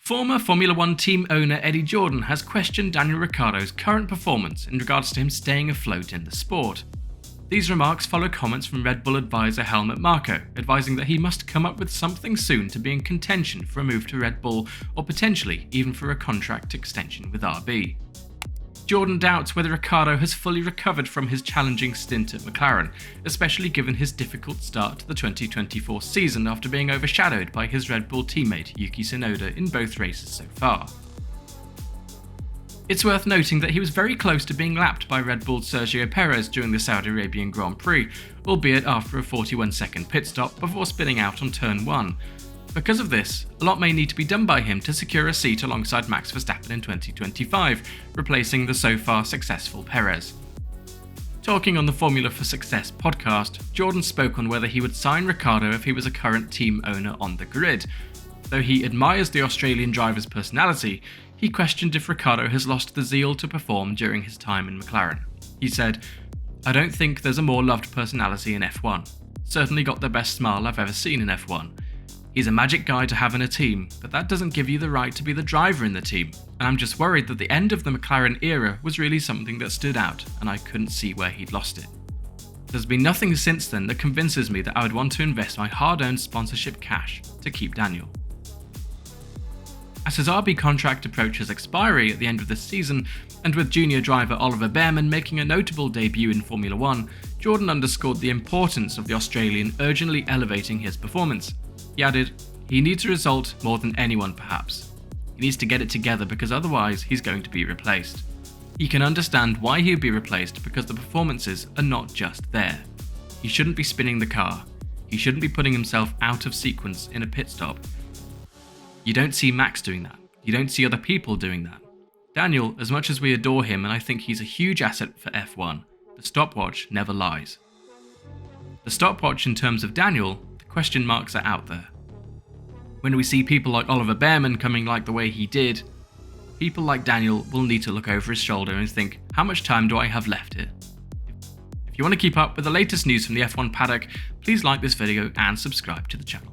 Former Formula One team owner Eddie Jordan has questioned Daniel Ricciardo's current performance in regards to him staying afloat in the sport. These remarks follow comments from Red Bull advisor Helmut Marko, advising that he must come up with something soon to be in contention for a move to Red Bull or potentially even for a contract extension with RB. Jordan doubts whether Ricciardo has fully recovered from his challenging stint at McLaren, especially given his difficult start to the 2024 season after being overshadowed by his Red Bull teammate Yuki Tsunoda in both races so far. It's worth noting that he was very close to being lapped by Red Bull's Sergio Perez during the Saudi Arabian Grand Prix, albeit after a 41-second pit stop before spinning out on turn 1. Because of this, a lot may need to be done by him to secure a seat alongside Max Verstappen in 2025, replacing the so far successful Perez. Talking on the Formula for Success podcast, Jordan spoke on whether he would sign Ricciardo if he was a current team owner on the grid. Though he admires the Australian driver's personality, he questioned if Ricciardo has lost the zeal to perform during his time in McLaren. He said, "I don't think there's a more loved personality in F1. Certainly got the best smile I've ever seen in F1. He's a magic guy to have in a team, but that doesn't give you the right to be the driver in the team, and I'm just worried that the end of the McLaren era was really something that stood out, and I couldn't see where he'd lost it. There's been nothing since then that convinces me that I would want to invest my hard-earned sponsorship cash to keep Daniel." As his RB contract approaches expiry at the end of this season, and with junior driver Oliver Bearman making a notable debut in Formula One, Jordan underscored the importance of the Australian urgently elevating his performance. He added, "He needs a result more than anyone perhaps. He needs to get it together because otherwise he's going to be replaced. He can understand why he'll be replaced because the performances are not just there. He shouldn't be spinning the car. He shouldn't be putting himself out of sequence in a pit stop. You don't see Max doing that. You don't see other people doing that. Daniel, as much as we adore him and I think he's a huge asset for F1, the stopwatch never lies." The stopwatch in terms of Daniel, the question marks are out there. When we see people like Oliver Bearman coming like the way he did, people like Daniel will need to look over his shoulder and think, how much time do I have left here? If you want to keep up with the latest news from the F1 paddock, please like this video and subscribe to the channel.